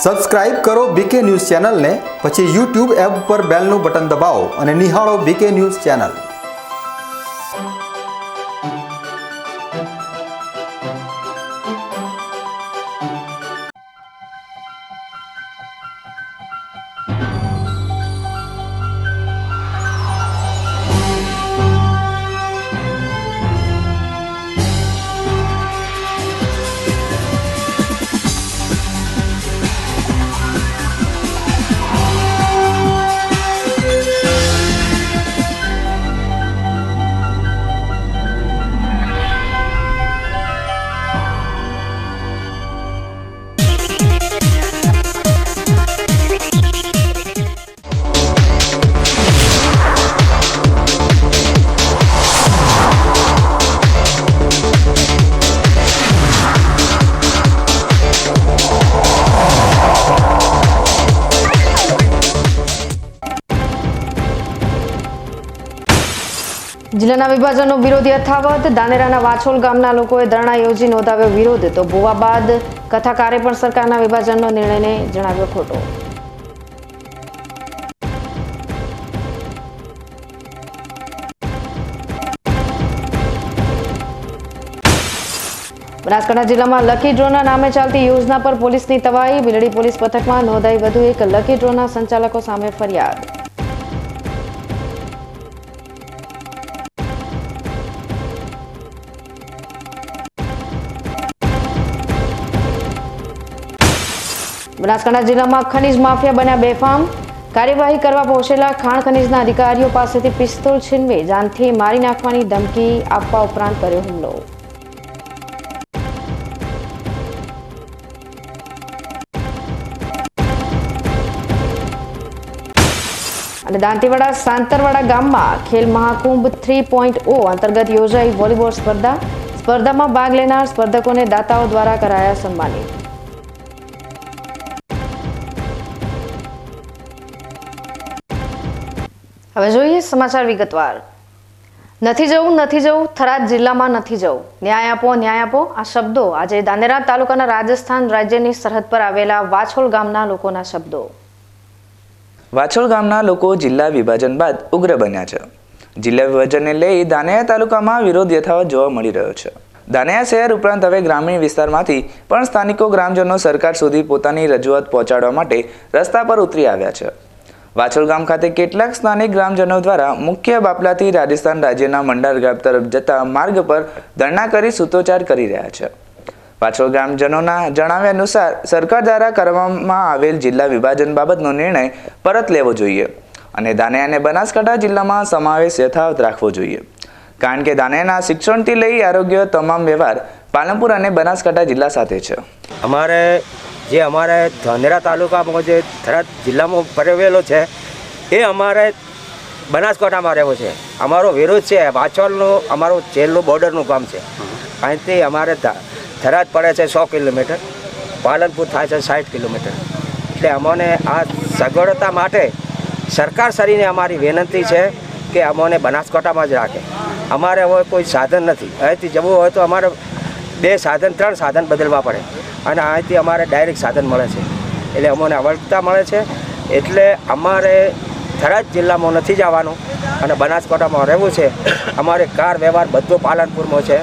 Subscribe કરો બીકે news ચેનલને, પછી YouTube એપ પર બેલનું બટન દબાવો અને નિહાળો બીકે ન્યૂઝ ચેનલ। જિલ્લાના વિભાજનનો વિરોધ યથાવત। ધાનેરાના વાછોલ ગામના લોકોએ ધરણા યોજી નોંધાવ્યો વિરોધ, તો ભૂવા બાદ કથાકારે પણ સરકારના વિભાજનનો નિર્ણયને જણાવ્યો ખોટો। બનાસકાંઠા જિલ્લામાં લકી ડ્રોના નામે ચાલતી યોજના પર પોલીસની તવાઈ। બિલડી પોલીસ પથકમાં નોંધાઈ વધુ એક લકી ડ્રોના સંચાલકો સામે ફરિયાદ। બનાસકાંઠા જિલ્લામાં ખનીજ માફિયા બન્યા બેફામ। કાર્યવાહી કરવા પહોંચેલા ખાણ ખનીજના અધિકારીઓ પાસેથી પિસ્તોલ છીનવી જાનથી મારી નાખવાની ધમકી આપવા ઉપરાંત કર્યો હુમલો। અને દાંતીવાડા સાંતરવાડા ગામમાં ખેલ મહાકુંભ 3.0 અંતર્ગત યોજાઈ વોલીબોલ સ્પર્ધા। સ્પર્ધામાં ભાગ લેનાર સ્પર્ધકોને દાતાઓ દ્વારા કરાયા સન્માનિત। હવે જોઈએ સમાચાર વિગતવાર। નથી જવું થરાદ જિલ્લામાં નથી જવું, ન્યાય આપો ન્યાય આપો આ શબ્દો આજે ધાનેરા તાલુકાના રાજસ્થાન રાજ્યની સરહદ પર આવેલા વાછોલ ગામના લોકોના શબ્દો। વાછોલ ગામના લોકો જિલ્લા વિભાજન બાદ ઉગ્ર બન્યા છે। જિલ્લા વિભાજનને લઈ ધાનેરા તાલુકામાં વિરોધ યથાવત જોવા મળી રહ્યો છે। ધાનેરા શહેર ઉપરાંત હવે ગ્રામીણ વિસ્તારમાંથી પણ સ્થાનિકો ગ્રામજનો સરકાર સુધી પોતાની રજૂઆત પહોંચાડવા માટે રસ્તા પર ઉતરી આવ્યા છે। વાછોલ ગામ ખાતે કેટલાક સ્થાનિક ગ્રામજનો દ્વારા મુખ્ય બાપલાથી રાજસ્થાન રાજ્યના મંડાર ગામ તરફ જતા માર્ગ પર ધરણા કરી સૂત્રોચ્ચાર કરી રહ્યા છે। વાછોલ ગ્રામજનોના જણાવ્યા અનુસાર સરકાર દ્વારા કરવામાં આવેલ જિલ્લા વિભાજન બાબતનો નિર્ણય પરત લેવો જોઈએ અને ધાનેરા અને બનાસકાંઠા જિલ્લામાં સમાવેશ યથાવત રાખવો જોઈએ, કારણ કે ધાનેરાના શિક્ષણથી લઈ આરોગ્ય તમામ વ્યવહાર પાલનપુર અને બનાસકાંઠા જિલ્લા સાથે છે। અમારે ધાનેરા તાલુકામાં જે થરાદ જિલ્લામાં પરેવેલો છે એ અમારે બનાસકાંઠામાં રહેવો છે। અમારો વિરોધ છે વાછોલનો, અમારો છેલ્લું બોર્ડરનું ગામ છે। અહીંથી અમારે થરાદ પડે છે 100 કિલોમીટર, પાલનપુર થાય છે 60 કિલોમીટર। એટલે અમને આ સગવડતા માટે સરકાર શ્રીને અમારી વિનંતી છે કે અમને બનાસકાંઠામાં જ રાખે। અમારે હવે કોઈ સાધન નથી, અહીંથી જવું હોય તો અમારે 2 સાધન 3 સાધન બદલવા પડે અને અહીંથી અમારે ડાયરેક્ટ સાધન મળે છે, એટલે અમને અવળતા મળે છે। એટલે અમારે થરાદ જિલ્લામાં નથી જવાનું અને બનાસકાંઠામાં રહેવું છે। અમારે કાર વ્યવહાર બધો પાલનપુરમાં છે,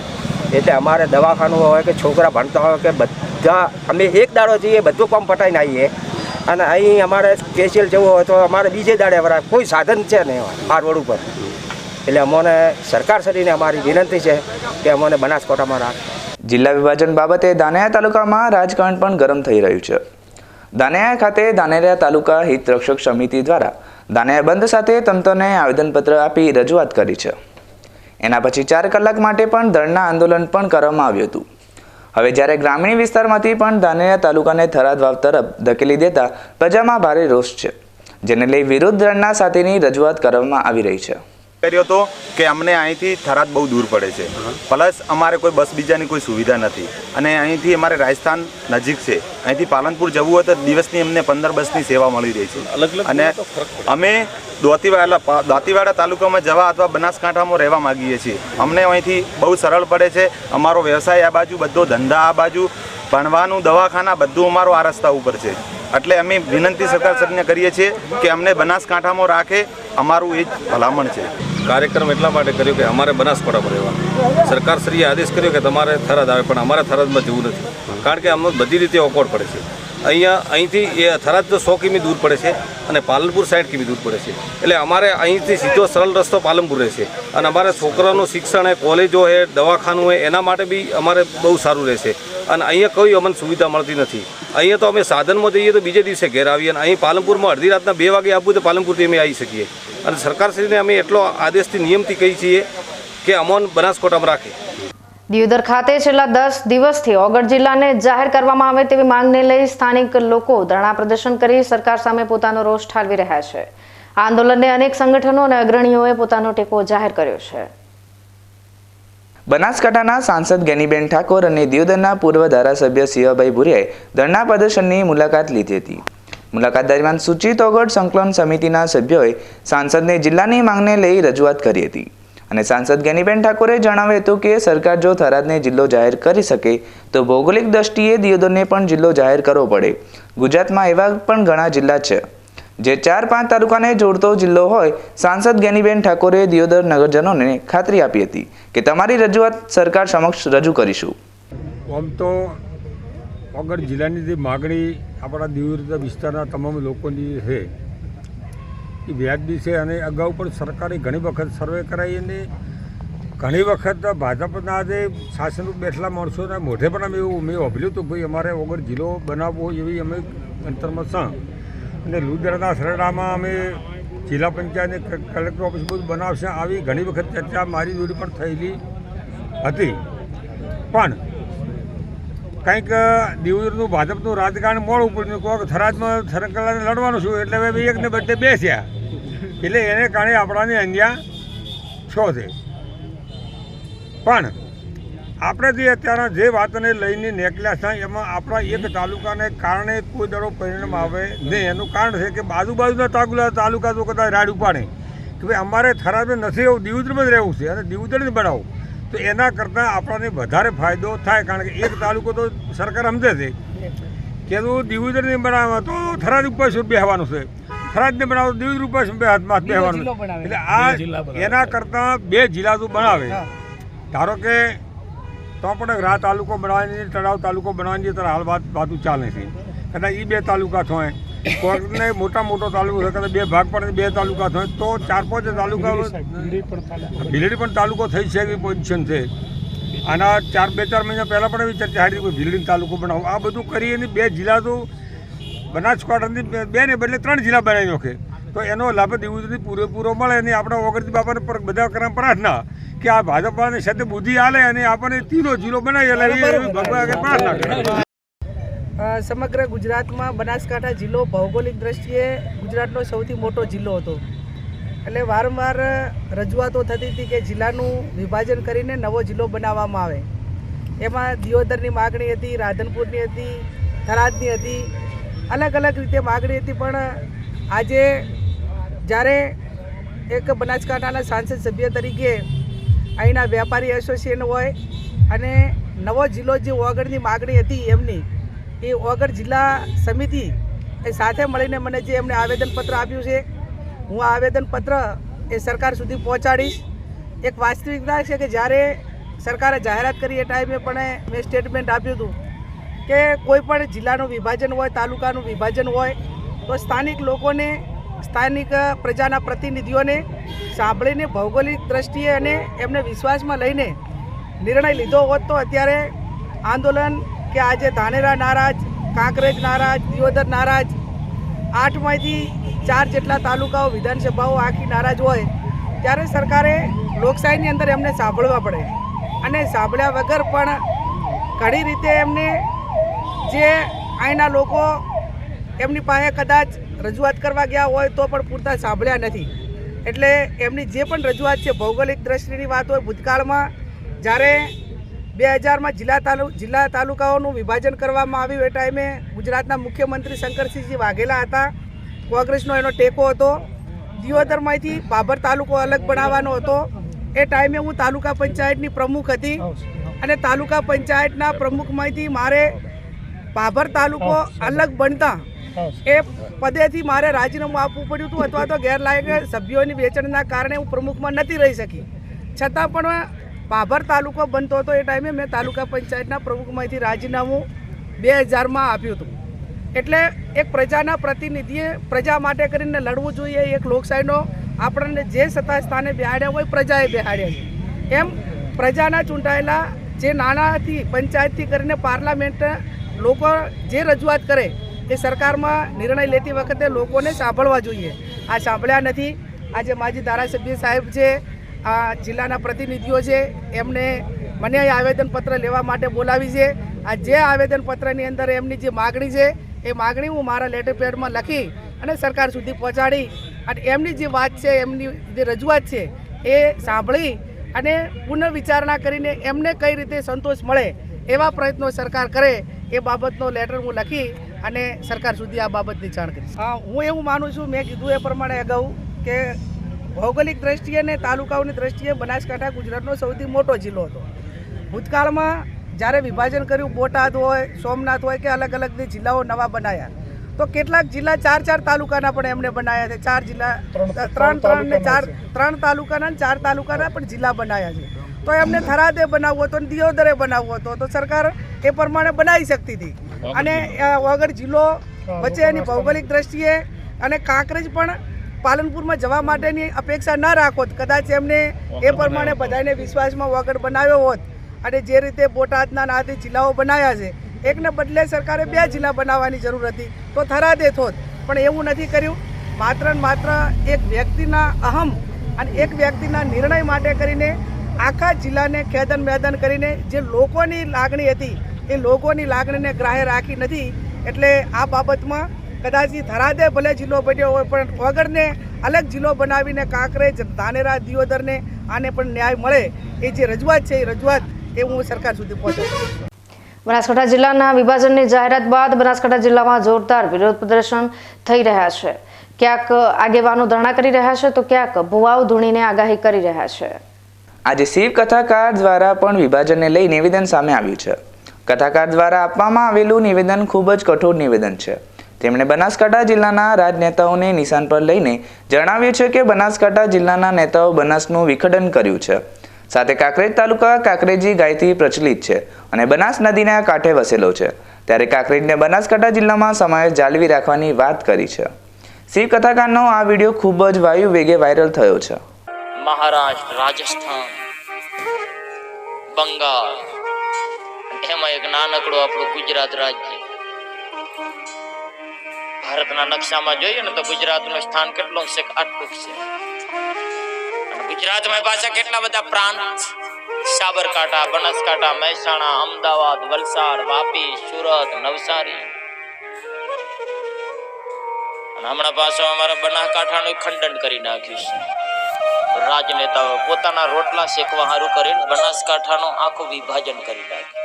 એટલે અમારે દવાખાનું હોય કે છોકરા ભણતા હોય કે બધા અમે એક દાડો જઈએ બધું કામ પટાઈને આવીએ અને અહીં અમારે સ્પેશિયલ જવું હોય તો અમારે બીજે દાડે વરાય, કોઈ સાધન છે નહીં આ રોડ ઉપર। એટલે અમને સરકાર શ્રીને અમારી વિનંતી છે કે અમને બનાસકાંઠામાં રાખે। જિલ્લા વિભાજન બાબતે ધાનેરા તાલુકામાં રાજકારણ પણ ગરમ થઈ રહ્યું છે। ધાનેરા ખાતે ધાનેરા તાલુકા હિત રક્ષક સમિતિ દ્વારા ધાનેરા બંધ સાથે તંત્રને આવેદનપત્ર આપી રજૂઆત કરી છે। એના પછી 4 કલાક માટે પણ ધરણા આંદોલન પણ કરવામાં આવ્યું હતું। હવે જ્યારે ગ્રામીણ વિસ્તારમાંથી પણ ધાનેરા તાલુકાને થરાદ વાવ તરફ ધકેલી દેતા પ્રજામાં ભારે રોષ છે, જેને લઈ વિરોધ ધરણા સાથેની રજૂઆત કરવામાં આવી રહી છે। કર્યો તો કે અમને અહીંથી થરાદ બહુ દૂર પડે છે, પ્લસ અમારે કોઈ બસ બીજાની કોઈ સુવિધા નથી અને અહીંથી અમારે રાજસ્થાન નજીક છે। અહીંથી પાલનપુર જવું હોય તો દિવસની અમને 15 બસની સેવા મળી રહી છે અને અમે દાંતીવાડા તાલુકામાં જવા અથવા બનાસકાંઠામાં રહેવા માગીએ છીએ। અમને અહીંથી બહુ સરળ પડે છે। અમારો વ્યવસાય આ બાજુ, બધો ધંધા આ બાજુ, ભણવાનું, દવાખાના બધું અમારું આ રસ્તા ઉપર છે એટલે અમે વિનંતી સરકાર શ્રીને કરીએ છીએ કે અમને બનાસકાંઠામાં રાખે, અમારું એ જ ભલામણ છે. કાર્યક્રમ એટલા માટે કર્યો કે અમારે બનાસકાંઠામાં રહેવાનું. સરકારશ્રીએ આદેશ કર્યો કે તમારે થરાદ આવે, પણ અમારે થરાદમાં જવું નથી, કારણ કે અમને બધી રીતે ઓકવર્ડ પડે છે. અહીંથી એ થરાદ તો 100 કિમી દૂર પડે છે અને પાલનપુર 60 કિમી દૂર પડે છે. એટલે અમારે અહીંથી સીધો સરળ રસ્તો પાલનપુર રહેશે અને અમારે છોકરાઓનું શિક્ષણ હોય, કોલેજો હોય, દવાખાનું હોય, એના માટે બી અમારે બહુ સારું રહેશે. અને અહીંયા કોઈ અમને સુવિધા મળતી નથી. અહીંયા તો અમે સાધનમાં જઈએ તો બીજે દિવસે ઘેર આવીએ, અને અહીં પાલનપુરમાં અડધી રાતના 2 વાગે આપવું તો પાલનપુરથી અમે આવી શકીએ. અને સરકારશ્રીને અમે એટલો આદેશથી નિયમથી કહીએ છીએ કે અમોને બનાસકાંઠામાં રાખે. દિયોદર ખાતે છેલ્લા 10 દિવસથી ઓગળ જિલ્લાને જાહેર કરવામાં આવે તેવી માંગને લઈ સ્થાનિક લોકો ધરણા પ્રદર્શન કરી સરકાર સામે પોતાનો રોષ ઠાલવી રહ્યા છે. આ આંદોલનને અનેક સંગઠનો અને અગ્રણીઓએ પોતાનો ટેકો જાહેર કર્યો છે. બનાસકાંઠાના સાંસદ ગેનીબેન ઠાકોર અને દિયોદરના પૂર્વ ધારાસભ્ય સિંહભાઈ ભુરિયાએ ધરણા પ્રદર્શનની મુલાકાત લીધી હતી. મુલાકાત દરમિયાન સૂચિત ઓગળ સંકલન સમિતિના સભ્યોએ સાંસદને જિલ્લાની માંગને લઈ રજૂઆત કરી હતી અને સાંસદ ગેનીબેન ઠાકોરે જણાવ્યું હતું કે સરકાર જો થરાદને જિલ્લો જાહેર કરી શકે તો ભૌગોલિક દ્રષ્ટિએ દિયોદરને પણ જિલ્લો જાહેર કરવો પડે. ગુજરાતમાં એવા પણ ઘણા જિલ્લા છે જે 4-5 તાલુકાને જોડતો જિલ્લો હોય. સાંસદ ગેનીબેન ઠાકોરે દિયોદર નગરજનોને ખાતરી આપી હતી કે તમારી રજૂઆત સરકાર સમક્ષ રજૂ કરીશું. આમ તો ઓગળ જિલ્લાની જે માગણી આપણા દિયોદર વિસ્તારના તમામ લોકોની છે એ વ્યાજબી છે અને અગાઉ પણ સરકારે ઘણી વખત સર્વે કરાવી અને ઘણી વખત ભાજપના જે શાસન બેઠેલા માણસોના મોઢે પણ અમે એવું મેં વાપર્યું હતું ભાઈ અમારે ઓગળ જિલ્લો બનાવવો એવી અમે અંતરમાં છે. અને લુદરાના સરડામાં અમે જિલ્લા પંચાયત કલેક્ટર ઓફિસ બધું બનાવશે આવી ઘણી વખત ચર્ચા મારી જોડે પણ થયેલી હતી. પણ કંઈક દિયોદરનું ભાજપનું રાજકારણ મોડું પડ્યું, કોઈક થરાદમાં સરકારને લડવાનું છું એટલે હવે એકને બદલે 2 થયા, એટલે એને કારણે આપણાને અન્યાય છો છે. પણ આપણે જે અત્યારે જે વાતને લઈને નીકળ્યા છે એમાં આપણા એક તાલુકાને કારણે કોઈ દડો પરિણામ આવે નહીં. એનું કારણ છે કે બાજુના તાલુકા તો કદાચ રાડ ઉપાડે કે ભાઈ અમારે થરાદમાં નથી રહેવું, દિયોદરમાં જ રહેવું છે અને દિયોદર જ બનાવું, તો એના કરતાં આપણને વધારે ફાયદો થાય. કારણ કે એક તાલુકો તો સરકાર સમજે છે કે તું દિયોદરને બનાવે તો થરાદ ઉપર બેસવાનું છે, થરાદને બનાવો તો દિયોદર ઉપર બેસવાનું, એટલે આ એના કરતાં 2 જિલ્લા તું બનાવે. ધારો કે તો પણ રા તાલુકો બનાવવાની, તળાવ તાલુકો બનાવવાની ત્યારે હાલ વાતું ચાલે છે. કદાચ એ 2 તાલુકા થાય, કોઈને મોટો તાલુકો છે, કદાચ 2 ભાગ પડે 2 તાલુકા થાય તો 4-5 તાલુકા, ભીલડી પણ તાલુકો થઈ છે એવી પોઝિશન છે. આના 2-4 મહિના પહેલાં પણ એવી ચર્ચા હારી કોઈ ભીલડી તાલુકો બનાવો. આ બધું કરીને 2 જિલ્લા તો બનાસકાંઠાની 2 ને બદલે 3 જિલ્લા બનાવી નાખે તો એનો લાભ દિયોદરથી પૂરેપૂરો મળે. અને આપણા ઓગળજી બાપાને બધા કરવા પ્રાર્થના કે આ ભાજપવાળાને સાથે બુદ્ધિ આલે અને આપણને 3નો જિલ્લો બનાવી એટલે ભગવાન પ્રાર્થના કરે. સમગ્ર ગુજરાતમાં બનાસકાંઠા જિલ્લો ભૌગોલિક દ્રષ્ટિએ ગુજરાતનો સૌથી મોટો જિલ્લો હતો. એટલે વારંવાર રજૂઆતો થતી હતી કે જિલ્લાનું વિભાજન કરીને નવો જિલ્લો બનાવવામાં આવે. એમાં દિયોદરની માગણી હતી, રાધનપુરની હતી, થરાદની હતી, અલગ અલગ રીતે માગણી હતી. પણ આજે જ્યારે એક બનાસકાંઠાના સાંસદ સભ્ય તરીકે અહીંના વેપારી એસોસિએશન હોય અને નવો જિલ્લો જે ઓગળની માગણી હતી એમની એ ઓગળ જિલ્લા સમિતિ એ સાથે મળીને મને જે એમણે આવેદનપત્ર આપ્યું છે, હું આ આવેદનપત્ર એ સરકાર સુધી પહોંચાડીશ. એક વાસ્તવિકતા છે કે જ્યારે સરકારે જાહેરાત કરી એ ટાઈમે પણ મેં સ્ટેટમેન્ટ આપ્યું હતું કે કોઈ પણ જિલ્લાનું વિભાજન હોય, તાલુકાનું વિભાજન હોય તો સ્થાનિક લોકોને, સ્થાનિક પ્રજાના પ્રતિનિધિઓને સાંભળીને ભૌગોલિક દ્રષ્ટિએ અને એમને વિશ્વાસમાં લઈને નિર્ણય લીધો હોત તો અત્યારે આંદોલન કે આજે ધાનેરા નારાજ, કાંકરેજ નારાજ, દિયોદર નારાજ, 8માંથી 4 જેટલા તાલુકાઓ, વિધાનસભાઓ આખી નારાજ હોય ત્યારે સરકારે લોકશાહીની અંદર એમને સાંભળવા પડે. અને સાંભળ્યા વગર પણ ઘણી રીતે એમને જે અહીંના લોકો એમની પાસે કદાચ રજૂઆત કરવા ગયા હોય તો પણ પૂરતા સાંભળ્યા નથી. એટલે એમની જે પણ રજૂઆત છે ભૌગોલિક દ્રષ્ટિની વાત હોય, ભૂતકાળમાં જ્યારે 2000માં જિલ્લા તાલુકાઓનું વિભાજન કરવામાં આવ્યું એ ટાઈમે ગુજરાતના મુખ્યમંત્રી શંકરસિંહજી વાઘેલા હતા, કોંગ્રેસનો એનો ટેકો હતો. દિયોદરમાંથી બાબર તાલુકો અલગ બનાવવાનો હતો. એ ટાઈમે હું તાલુકા પંચાયતની પ્રમુખ હતી અને તાલુકા પંચાયતના પ્રમુખમાંથી મારે બાબર તાલુકો અલગ બનતા એ પદેથી મારે રાજીનામું આપવું પડ્યું હતું અથવા તો ગેરલાયક સભ્યોની વેચાણના કારણે હું પ્રમુખમાં નથી રહી શકી. છતાં પણ ભાભર તાલુકો બનતો હતો એ ટાઈમે મેં તાલુકા પંચાયતના પ્રમુખમાંથી રાજીનામું 2000માં આપ્યું હતું. એટલે એક પ્રજાના પ્રતિનિધિએ પ્રજા માટે કરીને લડવું જોઈએ. એક લોકશાહીનો આપણને જે સત્તા સ્થાને બેહાડ્યા હોય પ્રજાએ બેહાડ્યા છે. એમ પ્રજાના ચૂંટાયેલા જે નાનાથી પંચાયતથી કરીને પાર્લામેન્ટ લોકો જે રજૂઆત કરે એ સરકારમાં નિર્ણય લેતી વખતે લોકોને સાંભળવા જોઈએ. આ સાંભળ્યા નથી. આજે માજી ધારાસભ્ય સાહેબ છે, આ જિલ્લાના પ્રતિનિધિઓ છે, એમને મને અહીં આવેદનપત્ર લેવા માટે બોલાવી છે. આ જે આવેદનપત્રની અંદર એમની જે માગણી છે એ માગણી હું મારા લેટર પેડમાં લખી અને સરકાર સુધી પહોંચાડી અને એમની જે વાત છે, એમની જે રજૂઆત છે એ સાંભળી અને પુનર્વિચારણા કરીને એમને કઈ રીતે સંતોષ મળે એવા પ્રયત્નો સરકાર કરે એ બાબતનો લેટર હું લખી અને સરકાર સુધી આ બાબતની જાણ કરીશ. હું એવું માનું છું, મેં કીધું એ પ્રમાણે અગાઉ કે ભૌગોલિક દ્રષ્ટિએ અને તાલુકાઓની દ્રષ્ટિએ બનાસકાંઠા ગુજરાતનો સૌથી મોટો જિલ્લો હતો. ભૂતકાળમાં જ્યારે વિભાજન કર્યું, બોટાદ હોય, સોમનાથ હોય કે અલગ અલગ જે જિલ્લાઓ નવા બનાવ્યા, તો કેટલાક જિલ્લા 4 તાલુકાના પણ એમને બનાવ્યા છે. 4 જિલ્લા 3 તાલુકાના અને 4 તાલુકાના પણ જિલ્લા બનાવ્યા છે. તો એમને થરાદે બનાવવો હતો અને દિયોદરે બનાવવો હતો તો સરકાર એ પ્રમાણે બનાવી શકતી હતી. અને વગર જિલ્લો વચ્ચે એની ભૌગોલિક દ્રષ્ટિએ અને કાંકરેજ પણ પાલનપુરમાં જવા માટેની અપેક્ષા ન રાખોત, કદાચ એમને એ પ્રમાણે બધાને વિશ્વાસમાં વગર બનાવ્યો હોત અને જે રીતે બોટાદના આદિ જિલ્લાઓ બનાવ્યા છે, એકને બદલે સરકારે 2 જિલ્લા બનાવવાની જરૂર હતી તો થરાદે થોત. પણ એવું નથી કર્યું. માત્ર ને માત્ર એક વ્યક્તિના અહમ અને એક વ્યક્તિના નિર્ણય માટે કરીને આખા જિલ્લાને ખેદન મેદન કરીને જે લોકોની લાગણી હતી એ લોકોની લાગણીને ગ્રાહ્ય રાખી નથી. એટલે આ બાબતમાં કદાચ થરાદે ભલે જિલ્લો બન્યો હોય પણ વગરને અલગ જિલ્લો બનાવીને કાંકરેજ, ધાનેરા, દિયોદરને આને પણ ન્યાય મળે એ જે રજૂઆત છે એ રજૂઆત એ હું સરકાર સુધી પહોંચાડું. બનાસકાંઠા જિલ્લાના વિભાજનની જાહેરાત બાદ બનાસકાંઠા જિલ્લામાં જોરદાર વિરોધ પ્રદર્શન થઈ રહ્યા છે. ક્યાંક આગેવાનો ધરણા કરી રહ્યા છે તો ક્યાંક ભુવાઓ ધૂણીને આગાહી કરી રહ્યા છે. આજે શિવ કથાકાર દ્વારા પણ વિભાજનને લઈ નિવેદન સામે આવ્યું છે. કથાકાર દ્વારા આપવામાં આવેલું નિવેદન ખૂબ જ કઠોર નિવેદન છે. તેમણે બનાસકાંઠા જિલ્લાના રાજનેતાઓને નિશાન પર લઈને જણાવ્યું છે કે બનાસકાંઠા જિલ્લાના નેતાઓ બનાસનું વિખંડન કર્યું છે. સાથે કાંકરેજ તાલુકા કાંકરેજી ગાયથી પ્રચલિત છે અને બનાસ નદીના કાંઠે વસેલો છે, ત્યારે કાંકરેજને બનાસકાંઠા જિલ્લામાં સમાવેશ જાળવી રાખવાની વાત કરી છે. શિવ કથાકારનો આ વિડીયો ખૂબ જ વાયુ વેગે વાયરલ થયો છે. મહારાષ્ટ્ર, રાજસ્થાન, બંગાળ, એમાં એક નાનકડું આપણું ગુજરાત રાજ્ય. ભારતના નકશામાં જોઈએ ને તો ગુજરાતનું સ્થાન કેટલું છે? આટલું છે. ગુજરાતમાં પાછા કેટલા બધા પ્રાંત: સાબરકાંઠા, બનાસકાંઠા, મહેસાણા, અમદાવાદ, વલસાડ, વાપી, સુરત, નવસારી. અને હમણાં પાછો અમારા બનાસકાંઠાનું ખંડન કરી નાખ્યું છે. રાજનેતાઓ પોતાના રોટલા શેકવા હારું કરીને બનાસકાંઠાનું આખું વિભાજન કરી નાખ્યું.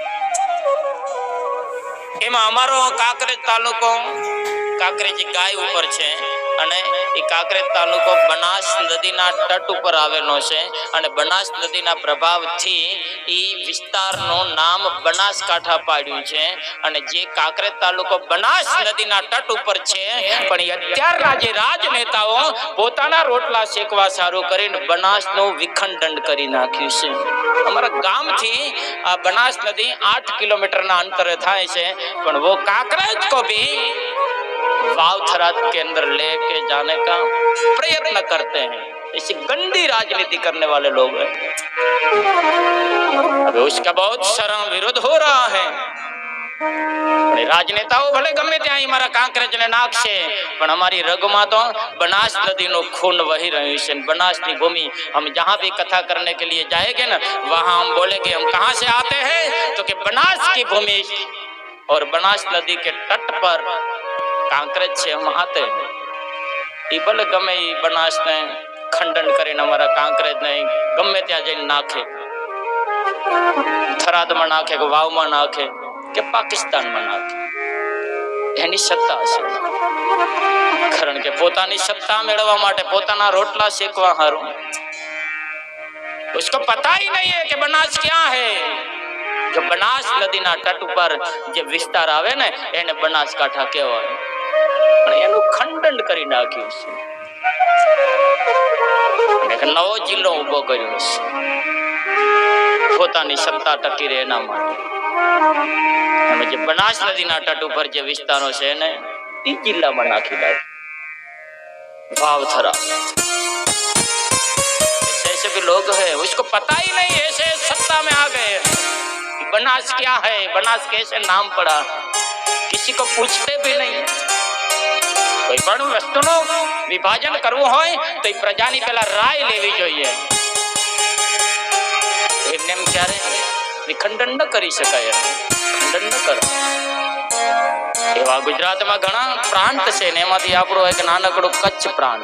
એમાં અમારો કાંકરેજ તાલુકો કાંકરેજી ગાય ઉપર છે અને એ કાંકરેજ તાલુકો બનાસ નદીના તટ ઉપર આવેલો છે અને બનાસ નદીના પ્રભાવથી એ વિસ્તારનું નામ બનાસકાંઠા પાડ્યું છે. અને જે કાંકરેજ તાલુકો બનાસ નદીના તટ ઉપર છે, પણ એ અત્યારના જે રાજનેતાઓ પોતાના રોટલા શેકવા સારું કરીને બનાસનું વિખંડન કરી નાખ્યું છે. અમારા ગામથી આ બનાસ નદી 8 કિલોમીટરના અંતરે થાય છે, પણ वो कांकरेज को भी वाव थराद के अंदर लेके जाने का प्रयत्न करते हैं. ऐसी गंदी राजनीति करने वाले लोग हैं. अभी उसका बहुत शर्म विरोध हो रहा है. રાજનેતાઓ ભલે ગમે ત્યાં અમારા કાંકરેજને નાખશે, પણ અમારી રગમાં તો બનાસ નદીનું ખૂન વહી રહ્યું છે. બનાસની ભૂમિ हम जहाँ भी कथा करने के लिए जाएंगे ना, वहाँ हम बोलेंगे हम कहाँ से आते हैं, तो कि बनास की भूमि और बनास नदी के तट पर कांकरेज से हम आते हैं. એ ભલે ગમે એ બનાસને ખંડન કરીને અમારા કાંકરેજને ગમે ત્યાં જઈને નાખે, થરાદમાં નાખે કે વાવમાં નાખે કે પાકિસ્તાનમાં નાખે, એની સત્તા છે. કારણ કે પોતાની સત્તા મેળવવા માટે, પોતાના રોટલા શેકવા હારું उसको पता ही नहीं है कि बनास क्या है. जो बनास नदीના તટ ઉપર જે વિસ્તાર આવે ને એને બનાસકાંઠા કહેવાય. અને એનું ખંડન કરી નાખ્યું છે અને એક નવો જિલ્લો ઊભો કર્યો છે પોતાની સત્તા ટકી રહે એના માટે. એમાં જે બનાસ નદીના તટ ઉપર જે વિસ્તારો છે ને એ જિલ્લામાં નાખી નાખ્યું. भावथरा ऐसे भी लोग हैं उसको पता ही नहीं ऐसे सत्ता में आ गए कि बनास क्या है, बनास कैसे नाम पड़ा, किसी को पूछते भी नहीं. કોઈ પણ વસ્તુનું વિભાજન કરવું હોય તો એ પ્રજાની પહેલા રાય લેવી જોઈએ. એમને એમ ક્યારે વિખંડન ન કરી શકાય, ખંડન ન કરો. એવા ગુજરાતમાં ઘણા પ્રાંત છે ને એમાંથી આપણો એક નાનકડું કચ્છ પ્રાંત.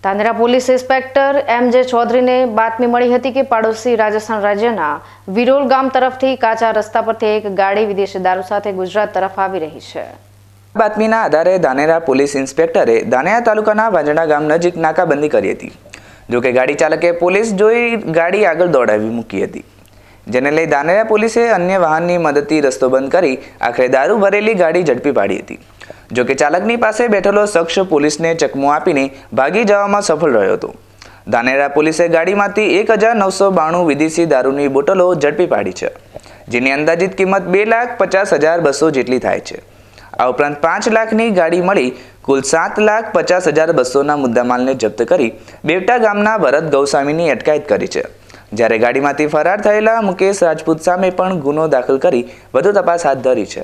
ધાનેરા પોલીસ ઇન્સ્પેક્ટર MJ ચૌધરીને બાતમી મળી હતી કે પાડોશી રાજસ્થાન રાજ્યના વિરોલ ગામ તરફથી કાચા રસ્તા પરથી એક ગાડી વિદેશી દારૂ સાથે ગુજરાત તરફ આવી રહી છે. બાતમીના આધારે ધાનેરા પોલીસ ઇન્સ્પેક્ટરે ધાનેરા તાલુકાના વાંજણા ગામ નજીક નાકાબંધી કરી હતી. જોકે ગાડી ચાલકે પોલીસ જોઈ ગાડી આગળ દોડાવી મૂકી હતી, જેને લઈ ધાનેરા પોલીસે અન્ય વાહનની મદદથી રસ્તો બંધ કરી આખરે દારૂ ભરેલી ગાડી ઝડપી પાડી હતી. જોકે ચાલકની પાસે બેઠેલો શખ્સ પોલીસને ચકમો આપીને ભાગી જવામાં સફળ રહ્યો હતો. ધાનેરા પોલીસે ગાડીમાંથી 1992 વિદેશી દારૂની બોટલો ઝડપી પાડી છે, જેની અંદાજિત કિંમત 2,50,200 જેટલી થાય છે. આ ઉપરાંત 5 લાખની ગાડી મળી કુલ 7,50,200ના મુદ્દામાલને જપ્ત કરી બેવટા ગામના ભરત ગૌસ્વામીની અટકાયત કરી છે. જ્યારે ગાડીમાંથી ફરાર થયેલા મુકેશ રાજપૂત સામે પણ ગુનો દાખલ કરી વધુ તપાસ હાથ ધરી છે.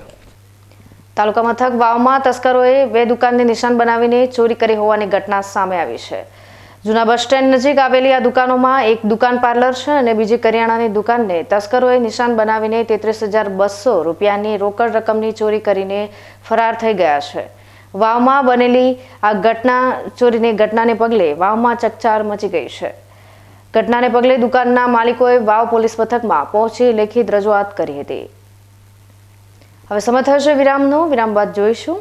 તાલુકા મથક વાવમાં તસ્કરોએ 2 દુકાનને નિશાન બનાવીને ચોરી કરી હોવાની ઘટના સામે આવી છે. જૂના બસ સ્ટેન્ડ નજીક આવેલી આ દુકાનોમાં એક દુકાન પાર્લર છે અને બીજી કરિયાણાની દુકાનને તસ્કરોએ નિશાન બનાવીને 33,200 રૂપિયાની રોકડ રકમની ચોરી કરીને ફરાર થઈ ગયા છે. વાવમાં બનેલી આ ચોરીની ઘટનાને પગલે વાવમાં ચકચાર મચી ગઈ છે. ઘટનાને પગલે દુકાનના માલિકોએ વાવ પોલીસ મથકમાં પહોંચી લેખિત રજૂઆત કરી હતી. હવે સમય થયો છે વિરામનો. વિરામ બાદ જોઈશું.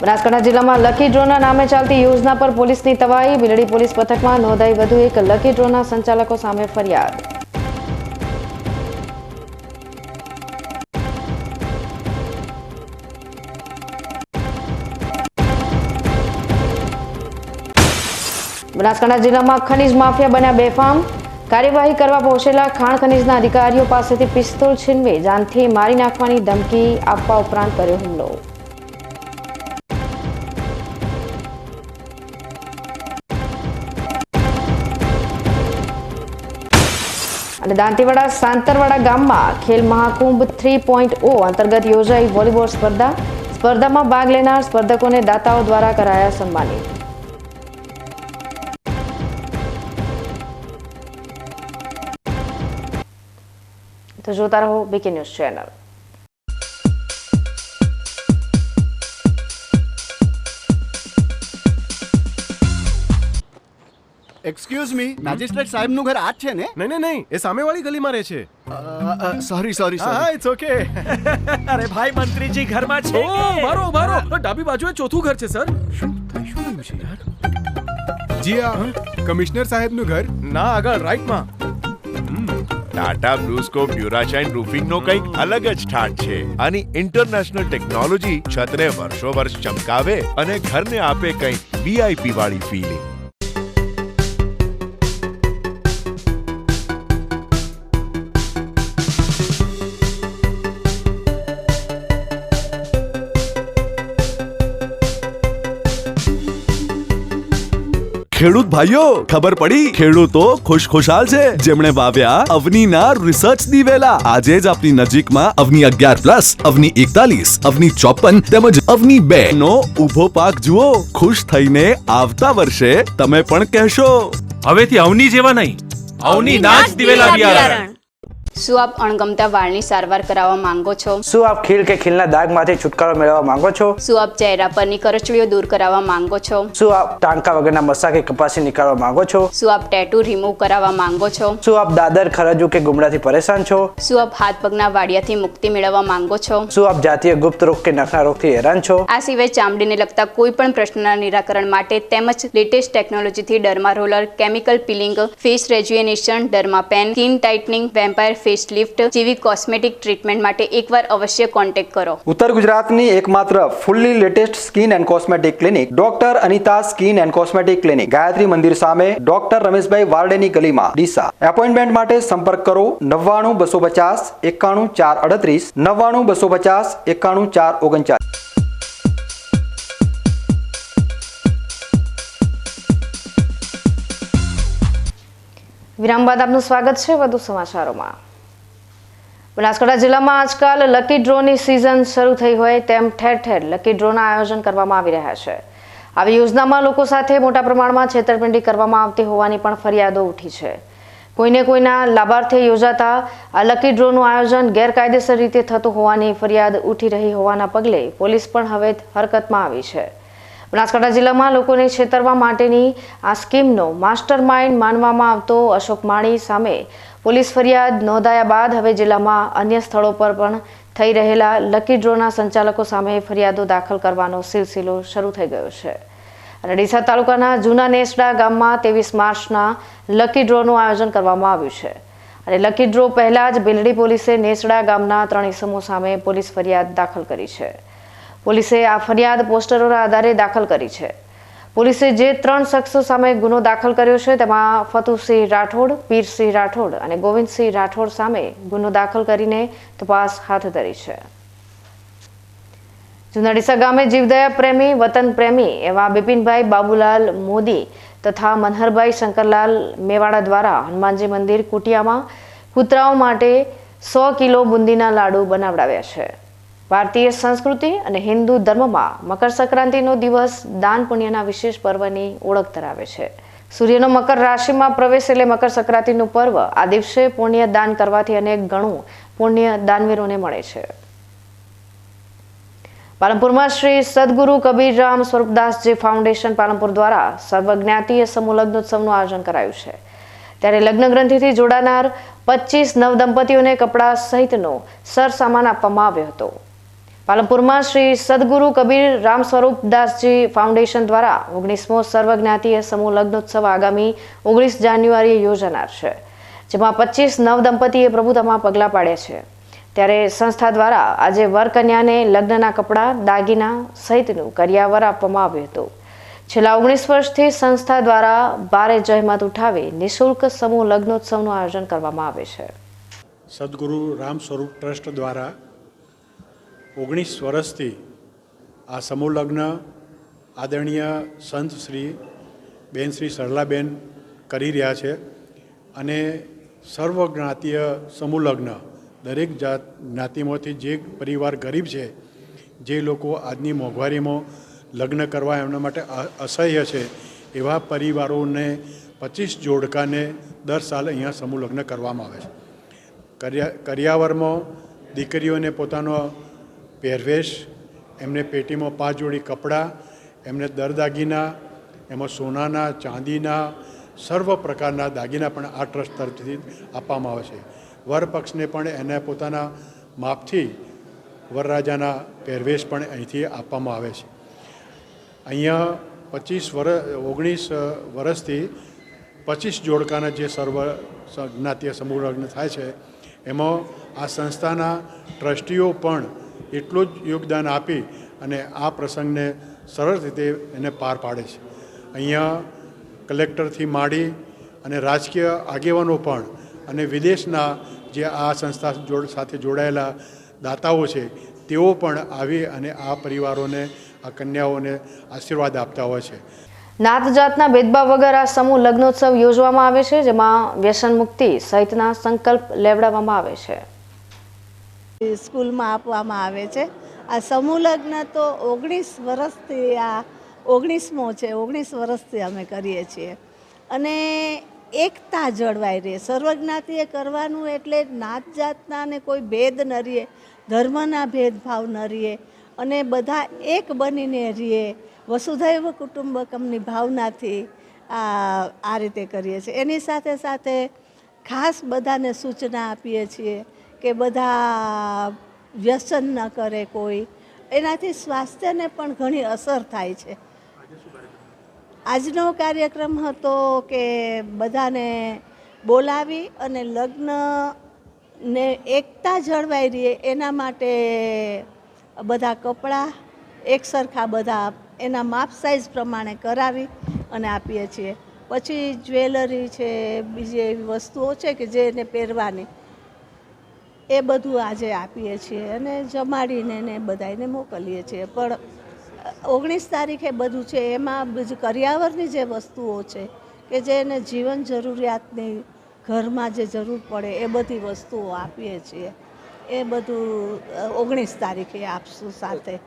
બનાસકાંઠા જિલ્લામાં લકી ડ્રોના નામે ચાલતી યોજના પર પોલીસની તવાઈ. બિલડી પોલીસ મથકમાં નોંધાઈ વધુ એક લકી ડ્રોના સંચાલકો સામે ફરિયાદ. બનાસકાંઠા જિલ્લામાં ખનીજ માફિયા બન્યા બેફામ. કાર્યવાહી કરવા પહોંચેલા ખાણ ખનીજના અધિકારીઓ પાસેથી પિસ્તોલ છીનવી જાનથી મારી નાખવાની ધમકી આપવા ઉપરાંત કર્યો હુમલો. અને દાંતીવાડા સાંતરવાડા ગામમાં ખેલ મહાકુંભ 3.0 અંતર્ગત યોજાઈ વોલીબોલ સ્પર્ધા. સ્પર્ધામાં ભાગ લેનાર સ્પર્ધકોને દાતાઓ દ્વારા કરાયા સન્માનિત. તો જોતા રહો BK news channel. Excuse me, magistrate સાહેબનું ઘર આ જ છે ને? નહીં, એ સામેવાળી ગલીમાં રહે છે. સોરી. હા, ઇટ્સ ઓકે. અરે ભાઈ, મંત્રીજી ઘરમાં છે. ઓ મારો ડાબી બાજુએ ચોથું ઘર છે સર. શું રહ્યું છે યાર? જી હા, કમિશનર સાહેબનું ઘર. ના, આગળ રાઈટમાં. ટાટા બ્લુસ્કોપ ડ્યુરાશાઇન રૂફિંગનો કંઈક અલગ જ ઠાઠ છે. આની ઇન્ટરનેશનલ ટેકનોલોજી છતને વર્ષો વર્ષ ચમકાવે અને ઘરને આપે કંઈક VIP વાળી ફીલિંગ. ખેડૂત ભાઈઓ, ખબર પડી? ખેડૂતો ખુશખુશાલ છે જેમણે વાવ્યા અવનીના રિસર્ચ દિવેલા. આજે જ આપની નજીકમાં અવની 11+, અવની 41, અવની 54 તેમજ અવની 2 નો ઊભો પાક જુઓ. ખુશ થઈને આવતા વર્ષે તમે પણ કહેશો, હવેથી અવની જેવા નહીં, અવની ના જ દિવેલા બિયારણ. શું આપ અણગમતા વાળની સારવાર કરાવવા માંગો છો? શું આપ ખીલ કે ખીલના દાગમાંથી છુટકારો મેળવવા માંગો છો? શું આપ ચહેરા પરની કરચલીઓ દૂર કરાવવા માંગો છો? શું આપ ટાંકા વગરના મસા કે કપાસી નીકાળવા માંગો છો? શું આપ ટેટુ રિમૂવ કરાવવા માંગો છો? શું આપ દાદર, ખરજુ કે ગુમડાથી પરેશાન છો? શું આપ હાથ પગના વાડિયાથી મુક્તિ મેળવવા માંગો છો? શું આપ જાતીય ગુપ્ત રોગ કે નખના રોગથી હેરાન છો? આ સિવાય ચામડીને લગતા કોઈ પણ પ્રશ્નના નિરાકરણ માટે તેમજ લેટેસ્ટ ટેકનોલોજીથી derma roller, chemical peeling, face rejuvenation, derma pen, skin tightening, vampire facelift જેવી કોસ્મેટિક ટ્રીટમેન્ટ માટે એકવાર અવશ્ય કોન્ટેક્ટ કરો. ઉત્તર ગુજરાતની એકમાત્ર fully latest skin and cosmetic clinic doctor Anita skin and cosmetic clinic, Gayatri Mandir સામે, ડોક્ટર રમેશભાઈ વારડેની ગલીમાં, ડીસા. એપોઇન્ટમેન્ટ માટે સંપર્ક કરો 99 250 91 438 99 250 91 439. વિરામ બાદ આપનું સ્વાગત છે વધુ સમાચારોમાં. બનાસકાંઠા જિલ્લામાં આજકાલ લકી ડ્રોની સિઝન શરૂ થઈ હોય તેમ ઠેર ઠેર લકી ડ્રોના આયોજન કરવામાં આવી રહ્યા છે. આવી યોજનામાં લોકો સાથે મોટા પ્રમાણમાં છેતરપિંડી કરવામાં આવતી હોવાની પણ ફરિયાદો ઉઠી છે. કોઈના લાભાર્થે યોજાતા આ લકી ડ્રોનું આયોજન ગેરકાયદેસર રીતે થતું હોવાની ફરિયાદ ઉઠી રહી હોવાના પગલે પોલીસ પણ હવે હરકતમાં આવી છે. બનાસકાંઠા જિલ્લામાં લોકોને છેતરવા માટેની આ સ્કીમનો માસ્ટર માઇન્ડ માનવામાં આવતો અશોક માળી સામે પોલીસ ફરિયાદ નોંધાયા બાદ હવે જિલ્લામાં અન્ય સ્થળો પર પણ થઈ રહેલા લકી ડ્રોના સંચાલકો સામે ફરિયાદો દાખલ કરવાનો સિલસિલો શરૂ થઈ ગયો છે. અને ડીસા તાલુકાના જૂના નેસડા ગામમાં 23 માર્ચના લકી ડ્રોનું આયોજન કરવામાં આવ્યું છે. અને લકી ડ્રો પહેલા જ બેલડી પોલીસે નેસડા ગામના 3 ઇસમો સામે પોલીસ ફરિયાદ દાખલ કરી છે. પોલીસે આ ફરિયાદ પોસ્ટરોના આધારે દાખલ કરી છે. પોલીસે જે 3 શખ્સો સામે ગુનો દાખલ કર્યો છે તેમાં ફતુસિંહ રાઠોડ, પીરસિંહ રાઠોડ અને ગોવિંદસિંહ રાઠોડ સામે ગુનો દાખલ કરીને તપાસ હાથ ધરી છે. જૂના ડીસા ગામે જીવદયા પ્રેમી, વતન પ્રેમી એવા બિપિનભાઈ બાબુલાલ મોદી તથા મનહરભાઈ શંકરલાલ મેવાડા દ્વારા હનુમાનજી મંદિર કુટિયામાં કૂતરાઓ માટે 100 કિલો બુંદીના લાડુ બનાવડાવ્યા છે. ભારતીય સંસ્કૃતિ અને હિન્દુ ધર્મમાં મકર સંક્રાંતિનો દિવસ દાન પુણ્યના વિશેષ પર્વની ઓળખ ધરાવે છે. સૂર્યનો મકર રાશિમાં પ્રવેશ એટલે મકર સંક્રાંતિનું પર્વ. આ દિવસે પુણ્ય દાન કરવાથી અનેક ગણું પુણ્ય દાનવીરોને મળે છે. પાલનપુરમાં શ્રી સદગુરુ કબીરરામ સ્વરૂપદાસજી ફાઉન્ડેશન પાલનપુર દ્વારા સર્વજ્ઞાતીય સમૂહ લગ્નોત્સવનું આયોજન કરાયું છે. ત્યારે લગ્ન ગ્રંથિથી જોડાનાર 25 નવદંપતીઓને કપડાં સહિતનો સરસામાન આપવામાં આવ્યો હતો. પાલનપુરમાં શ્રી સદગુરુ કબીર રામ સ્વરૂપદાસજી ફાઉન્ડેશન દ્વારા 19મો સર્વજ્ઞાતીય સમૂહ લગ્નોત્સવ આગામી 19 જાન્યુઆરીએ યોજાનાર છે, જેમાં 25 નવદંપતીએ પ્રભુતામાં પગલાં પાડ્યા છે. ત્યારે સંસ્થા દ્વારા આજે વર કન્યાને લગ્નના કપડાં, દાગીના સહિતનું કરિયાવર આપવામાં આવ્યું હતું. છેલ્લા 19 વર્ષથી સંસ્થા દ્વારા ભારે જહેમત ઉઠાવી નિઃશુલ્ક સમૂહ લગ્નોત્સવનું આયોજન કરવામાં આવે છે. સદગુરુ રામ સ્વરૂપ ટ્રસ્ટ દ્વારા 19 વર્ષથી આ સમૂહ લગ્ન આદરણીય સંત શ્રી બેન શ્રી સરલાબેન કરી રહ્યા છે. અને સર્વજ્ઞાતીય સમૂહ લગ્ન દરેક જ્ઞાતિમાંથી જે પરિવાર ગરીબ છે, જે લોકો આજની મોંઘવારીમાં લગ્ન કરવા એમના માટે અસહ્ય છે, એવા પરિવારોને 25 જોડકાને દર સાલ અહીંયા સમૂહ લગ્ન કરવામાં આવે છે. કરિયાવરમાં દીકરીઓને પોતાનો પહેરવેશ, એમને પેટીમાં 5 જોડી કપડાં, એમને દાગીના, એમાં સોનાના, ચાંદીના સર્વ પ્રકારના દાગીના પણ આ ટ્રસ્ટ તરફથી આપવામાં આવે છે. વર પક્ષને પણ એને પોતાના માપથી વરરાજાના પહેરવેશ પણ અહીંથી આપવામાં આવે છે. અહીંયા 19 વર્ષથી 25 જોડકાના જે સર્વ જ્ઞાતીય સમૂહ લગ્ન થાય છે, એમાં આ સંસ્થાના ટ્રસ્ટીઓ પણ એટલું જ યોગદાન આપી અને આ પ્રસંગને સરળ રીતે એને પાર પાડે છે. અહીંયા કલેક્ટરથી માંડી અને રાજકીય આગેવાનો પણ અને વિદેશના જે આ સંસ્થા સાથે જોડાયેલા દાતાઓ છે, તેઓ પણ આવી અને આ પરિવારોને, આ કન્યાઓને આશીર્વાદ આપતા હોય છે. નાત જાતના ભેદભાવ વગર આ સમૂહ લગ્નોત્સવ યોજવામાં આવે છે, જેમાં વ્યસન મુક્તિ સહિતના સંકલ્પ લેવડાવવામાં આવે છે. સ્કૂલમાં આપવામાં આવે છે. આ સમૂહ લગ્ન તો 19 વર્ષથી આ 19મો છે. 19 વર્ષથી અમે કરીએ છીએ અને એકતા જળવાઈ રહે. સર્વજ્ઞાતિએ કરવાનું એટલે નાત જાતના ને કોઈ ભેદ ન રહે, ધર્મના ભેદભાવ ન રહે અને બધા એક બનીને રહીએ. વસુધૈવ કુટુંબકમની ભાવનાથી આ રીતે કરીએ છીએ. એની સાથે સાથે ખાસ બધાને સૂચના આપીએ છીએ કે બધા વ્યસન ન કરે કોઈ. એનાથી સ્વાસ્થ્યને પણ ઘણી અસર થાય છે. આજનો કાર્યક્રમ હતો કે બધાને બોલાવી અને લગ્ન ને એકતા જળવાઈ રહે એના માટે બધા કપડાં એક સરખા બધા એના માપ સાઇઝ પ્રમાણે કરાવી અને આપીએ છીએ. પછી જ્વેલરી છે, બીજી એવી વસ્તુઓ છે કે જે એને પહેરવાની, એ બધું આજે આપીએ છીએ અને જમાડીને ને બધાને મોકલીએ છીએ. પણ 19 તારીખે બધું છે એમાં બીજું કરિયાવરની જે વસ્તુઓ છે કે જે એને જીવન જરૂરિયાતની ઘરમાં જે જરૂર પડે એ બધી વસ્તુઓ આપીએ છીએ. એ બધું 19 તારીખે આપશું સાથે.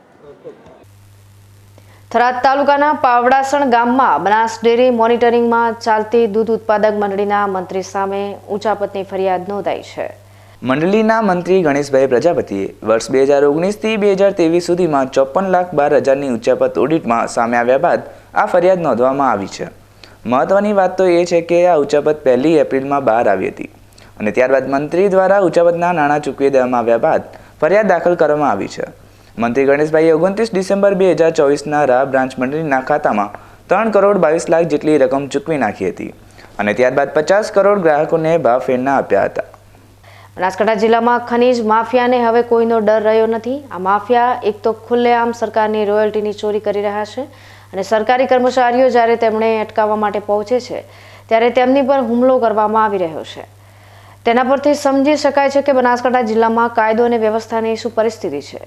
થરાદ તાલુકાના પાવડાસણ ગામમાં બનાસ ડેરી મોનિટરિંગમાં ચાલતી દૂધ ઉત્પાદક મંડળીના મંત્રી સામે ઉચાપતની ફરિયાદ નોંધાઈ છે. મંડળીના મંત્રી ગણેશભાઈ પ્રજાપતિએ વર્ષ 2019થી 2023 સુધીમાં 54,12,000ની ઉચાપત ઓડિટમાં સામે આવ્યા બાદ આ ફરિયાદ નોંધવામાં આવી છે. મહત્વની વાત તો એ છે કે આ ઉચાપત 1 એપ્રિલમાં બહાર આવી હતી અને ત્યારબાદ મંત્રી દ્વારા ઉચાપતના નાણાં ચૂકવી દેવામાં આવ્યા બાદ ફરિયાદ દાખલ કરવામાં આવી છે. મંત્રી ગણેશભાઈએ 29 ડિસેમ્બર 2024ના રા બ્રાન્ચ મંડળીના ખાતામાં 3 કરોડ 22 લાખ જેટલી રકમ ચૂકવી નાખી હતી અને ત્યારબાદ 50 કરોડ ગ્રાહકોને ભાવ ફેરના આપ્યા હતા. બનાસકાંઠા જિલ્લામાં ખનીજ માફિયાને હવે કોઈનો ડર રહ્યો નથી. આ માફિયા એક તો ખુલ્લેઆમ સરકારની રોયલ્ટીની ચોરી કરી રહ્યા છે અને સરકારી કર્મચારીઓ જ્યારે તેમણે અટકાવવા માટે પહોંચે છે ત્યારે તેમની પર હુમલો કરવામાં આવી રહ્યો છે. તેના પરથી સમજી શકાય છે કે બનાસકાંઠા જિલ્લામાં કાયદો અને વ્યવસ્થાની શું પરિસ્થિતિ છે.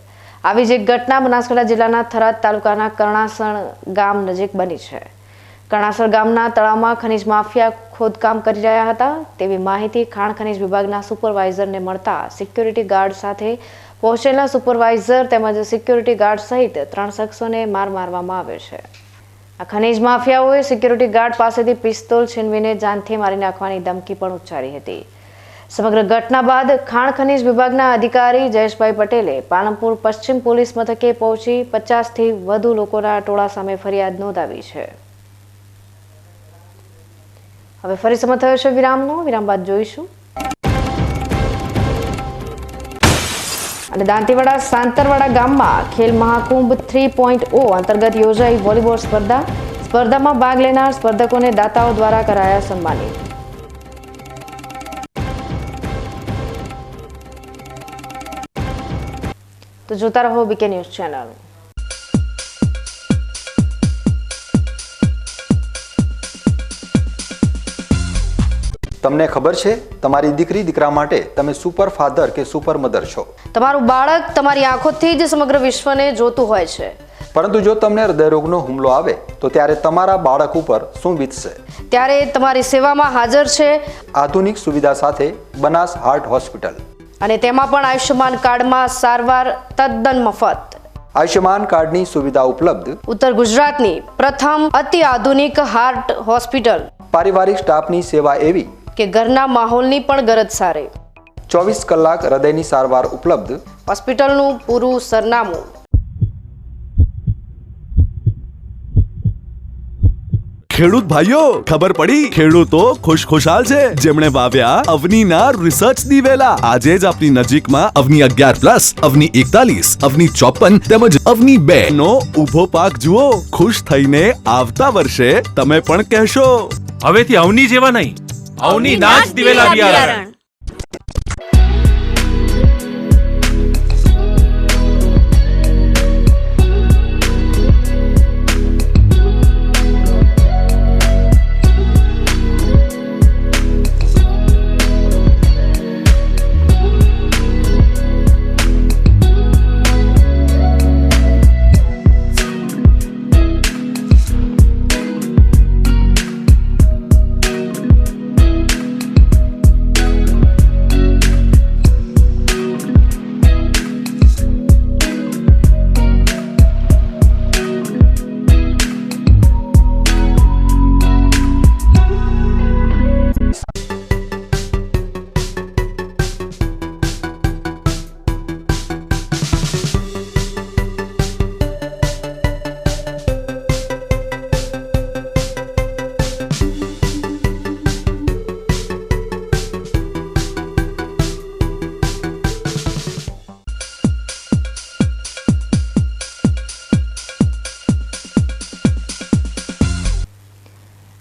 આવી જ એક ઘટના બનાસકાંઠા જિલ્લાના થરાદ તાલુકાના કરણાસણ ગામ નજીક બની છે. કરણાસણ ગામના તળાવમાં ખનીજ માફિયા ખોદકામ કરી રહ્યા હતા તેવી માહિતી ખાણ ખનીજ વિભાગના સુપરવાઇઝરને મળતા સિક્યુરિટી ગાર્ડ સાથે પહોંચેલા સુપરવાઇઝર તેમજ સિક્યુરિટી ગાર્ડ સહિત 3 શખ્સોને માર મારવામાં આવ્યો છે. આ ખનીજ માફિયાઓએ સિક્યુરિટી ગાર્ડ પાસેથી પિસ્તોલ છીનવીને જાનથી મારી નાખવાની ધમકી પણ ઉચ્ચારી હતી. સમગ્ર ઘટના બાદ ખાણ ખનીજ વિભાગના અધિકારી જયેશભાઈ પટેલે પાલનપુર પશ્ચિમ પોલીસ મથકે પહોંચી 50થી વધુ લોકોના ટોળા સામે ફરિયાદ નોંધાવી છે. હવે ફરી સમય થયો છે વિરામનો. વિરામ બાદ જોઈશું. અને દાંતીવાડા સાંતરવાડા ગામમાં ખેલ મહાકુંભ 3.0 અંતર્ગત યોજાઈ વોલીબોલ સ્પર્ધા. સ્પર્ધામાં ભાગ લેનાર સ્પર્ધકોને દાતાઓ દ્વારા કરાયા સન્માનિત. તો જોતા રહો બીકે ન્યૂઝ ચેનલ. તમને ખબર છે તમારી દીકરી દીકરા માટે તમે સુપર ફાધર કે સુપર મધર છો. તમારું બાળક તમારી આંખોથી જ સમગ્ર વિશ્વને જોતું હોય છે. પરંતુ જો તમને હૃદયરોગનો હુમલો આવે તો ત્યારે તમારા બાળક ઉપર શું વીતશે? ત્યારે તમારી સેવામાં હાજર છે આધુનિક સુવિધા સાથે બનાસ હાર્ટ હોસ્પિટલ. અને તેમાં પણ આયુષ્યમાન કાર્ડમાં સારવાર તદ્દન મફત. આયુષ્યમાન કાર્ડની સુવિધા ઉપલબ્ધ. ઉત્તર ગુજરાતની પ્રથમ અતિ આધુનિક હાર્ટ હોસ્પિટલ. પારિવારિક સ્ટાફની સેવા એવી કે ઘરના માહોલની પણ ગરજ સારે. 24 કલાક હૃદયની સારવાર ઉપલબ્ધ. હોસ્પિટલનું પૂરું સરનામું. ખેડૂત ભાઈઓ, ખબર પડી? ખેડૂતો ખુશખુશાલ છે જેમણે વાવ્યા અવનીના રિસર્ચ દિવેલા. આજે જ આપની નજીકમાં અવની 11+, અવની 41, અવની 54 તેમજ અવની 2 નો ઊભો પાક જુઓ. ખુશ થઈને આવતા વર્ષે તમે પણ કહેશો, હવેથી અવની જેવા નહીં, અવની ના જ દિવેલા બિયારણ.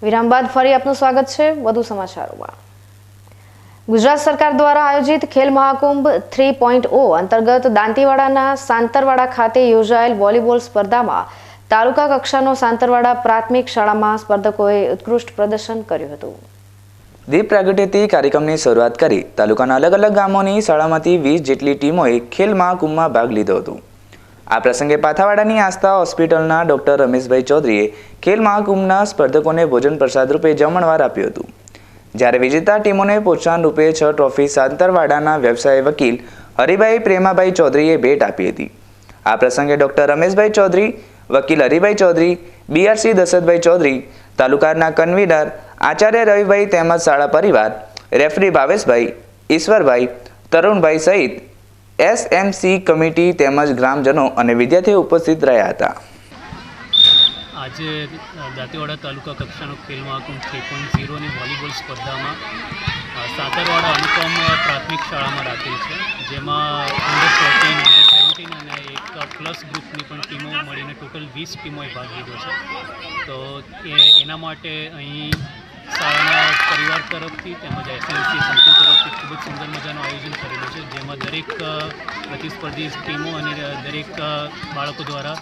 વિરામ બાદ ફરી આપનું સ્વાગત છે વધુ સમાચારોમાં. ગુજરાત સરકાર દ્વારા આયોજિત ખેલ મહાકુંભ 3.0 અંતર્ગત દાંતીવાડાના સાંતરવાડા ખાતે યોજાયેલ વોલીબોલ સ્પર્ધામાં તાલુકા કક્ષાનો સાંતરવાડા પ્રાથમિક શાળામાં સ્પર્ધકોએ ઉત્કૃષ્ટ પ્રદર્શન કર્યું હતું. દીપ પ્રાગટ્યથી કાર્યક્રમની શરૂઆત કરી તાલુકાના અલગ અલગ ગામોની શાળામાંથી 20 જેટલી ટીમોએ ખેલ મહાકુંભમાં ભાગ લીધો હતો. આ પ્રસંગે પાથાવાડાની આસ્થા હોસ્પિટલના ડોક્ટર રમેશભાઈ ચૌધરીએ ખેલ મહાકુંભના સ્પર્ધકોને ભોજન પ્રસાદ રૂપે જમણવાર આપ્યું હતું. જ્યારે વિજેતા ટીમોને પ્રોત્સાહન રૂપે 6 ટ્રોફી સાંતરવાડાના વ્યવસાય વકીલ હરિભાઈ પ્રેમાભાઈ ચૌધરીએ ભેટ આપી હતી. આ પ્રસંગે ડોક્ટર રમેશભાઈ ચૌધરી, વકીલ હરિભાઈ ચૌધરી, બીઆરસી દશરથભાઈ ચૌધરી, તાલુકાના કન્વીનર આચાર્ય રવિભાઈ તેમજ શાળા પરિવાર, રેફરી ભાવેશભાઈ, ઈશ્વરભાઈ, તરુણભાઈ સહિત એસએમસી કમિટી તેમજ ગ્રામજનો અને વિદ્યાર્થીઓ ઉપસ્થિત રહ્યા હતા. આજે દાંતીવાડા તાલુકા કક્ષાનો ખેલ મહાકુંભ 3.0ની વોલીબોલ સ્પર્ધામાં સાંતરવાડા અનુપમ પ્રાથમિક શાળામાં રાખેલ છે, જેમાં અંડર 14, અંડર 17 અને એક પ્લસ ગ્રુપની પણ ટીમો મળીને ટોટલ 20 ટીમોએ ભાગ લીધો છે. તો એના માટે અહીં શાળાના પરિવાર તરફથી તેમજ એસએમસી સંકુલ તરફથી ખૂબ જ સુંદર મજાનું આયોજન કરેલું છે, જેમાં દરેક પ્રતિસ્પર્ધી ટીમો અને દરેક બાળકો દ્વારા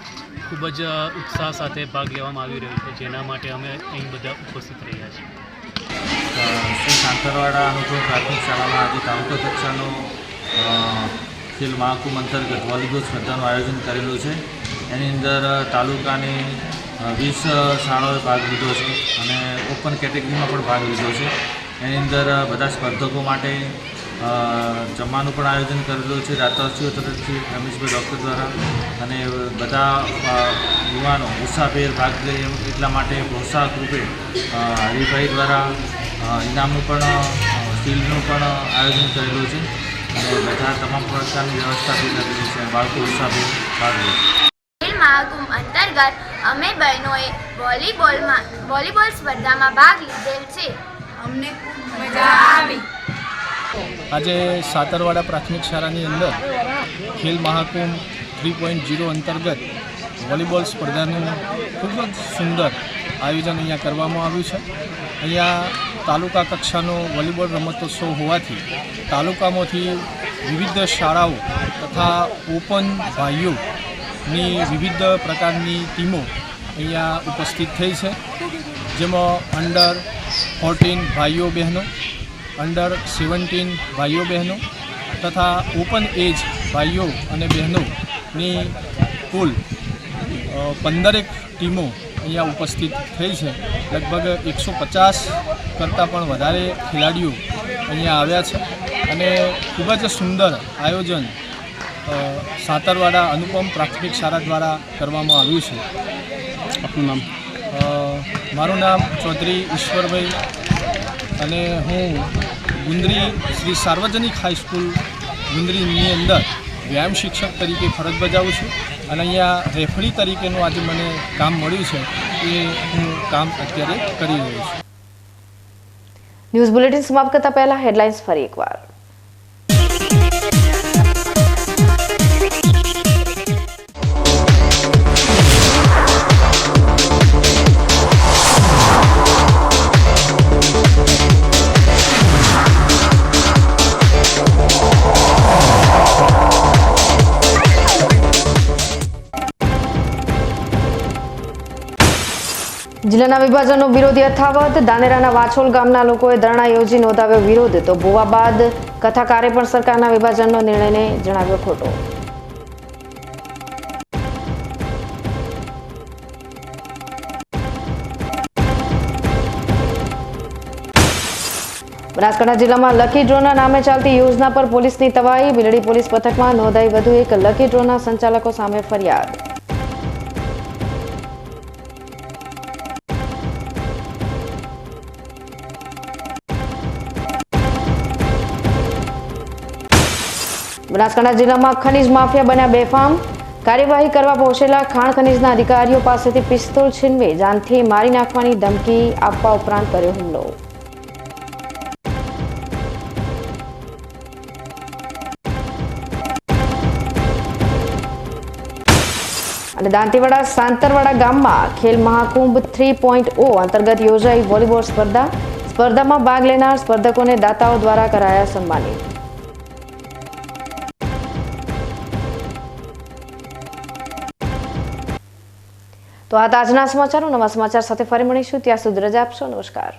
ખૂબ જ ઉત્સાહ સાથે ભાગ લેવામાં આવી રહ્યો છે, જેના માટે અમે અહીં બધા ઉપસ્થિત રહ્યા છીએ. શ્રી સાંતરવાડા અનુકૂળ પ્રાથમિક શાળામાં આજે તાલુકા કક્ષાનો ખેલ મહાકુંભ અંતર્ગત વોલીબોલ સ્પર્ધાનું આયોજન કરેલું છે. એની અંદર તાલુકાની 20 શાળાઓએ ભાગ લીધો છે અને ઓપન કેટેગરીમાં પણ ભાગ લીધો છે. એની અંદર બધા સ્પર્ધકો માટે જમવાનું પણ આયોજન કરેલું છે રાત્રાશ્રીઓ તરફથી રમેશભાઈ ડૉક્ટર દ્વારા, અને બધા યુવાનો ઉત્સાહભેર ભાગ લે એટલા માટે પ્રોત્સાહક રૂપે હરિભાઈ દ્વારા ઇનામનું પણ સ્ટીલનું પણ આયોજન કરેલું છે અને બધા તમામ પ્રકારની વ્યવસ્થા બી કરેલી છે. બાળકો ઉત્સાહભેર ભાગ લે છે. ખેલ મહાકુંભ અંતર્ગત અમે બહેનોએ વોલીબોલ સ્પર્ધામાં ભાગ લીધેલ છે. અમને ખૂબ મજા આવી. આજે સાંતરવાડા પ્રાથમિક શાળાની અંદર ખેલ મહાકુંભ 3.0 અંતર્ગત વોલીબોલ સ્પર્ધાનું ખૂબ જ સુંદર આયોજન અહીંયા કરવામાં આવ્યું છે. અહીંયા તાલુકા કક્ષાનો વોલીબોલ રમતોત્સવ હોવાથી તાલુકામાંથી વિવિધ શાળાઓ તથા ઓપન ભાઈઓની વિવિધ પ્રકારની ટીમો અહીંયા ઉપસ્થિત થઈ છે, જેમાં અંડર 14 ભાઈઓ બહેનો, અંડર 17 ભાઈઓ બહેનો તથા ઓપન એજ ભાઈઓ અને બહેનોની કુલ 15 ટીમો અહીંયા ઉપસ્થિત થઈ છે. લગભગ 150 કરતાં પણ વધારે ખેલાડીઓ અહીંયા આવ્યા છે અને ખૂબ જ સુંદર આયોજન સાંતરવાડા અનુપમ પ્રાથમિક શાળા દ્વારા કરવામાં આવ્યું છે. આપનું નામ? મારું નામ ચૌધરી ઈશ્વરભાઈ અને હું ગુંદરી શ્રી સાર્વજનિક હાઈસ્કૂલ ગુંદરીની અંદર વ્યાયામ શિક્ષક તરીકે ફરજ બજાવું છું અને અહીંયા રેફરી તરીકેનું આજે મને કામ મળ્યું છે, એ હું કામ અત્યારે કરી રહ્યો છું. ન્યૂઝ બુલેટિન સમાપ્ત કરતા પહેલા હેડલાઇન્સ ફરી એકવાર. જિલ્લાના વિભાજનનો વિરોધ યથાવત. દાનેરાના વાછોલ ગામના લોકોએ ધરણા યોજી નોંધાવ્યો વિરોધ, તો ભૂવા બાદ કથાકારે પણ સરકારના વિભાજનનો નિર્ણયને જણાવ્યો ખોટો. બનાસકાંઠા જિલ્લામાં લકી ડ્રોના નામે ચાલતી યોજના પર પોલીસની તવાઈ. બિલડી પોલીસ પથકમાં નોંધાઈ વધુ એક લકી ડ્રોના સંચાલકો સામે ફરિયાદ. બનાસકાંઠા જિલ્લામાં ખનીજ માફિયા બન્યા બેફામ. કાર્યવાહી કરવા પહોંચેલા ખાણ ખનીજના અધિકારીઓ પાસેથી પિસ્તોલ છીનવી જાનથી મારી નાખવાની ધમકી આપવા ઉપરાંત કર્યો હુમલો. અને દાંતીવાડા સાંતરવાડા ગામમાં ખેલ મહાકુંભ 3.0 અંતર્ગત યોજાઈ વોલીબોલ સ્પર્ધા. સ્પર્ધામાં ભાગ લેનાર સ્પર્ધકોને દાતાઓ દ્વારા કરાયા સન્માનિત. તો આ આજના સમાચારો. નવા સમાચાર સાથે ફરી મળીશું. ત્યાં સુધી રજા આપશો. નમસ્કાર.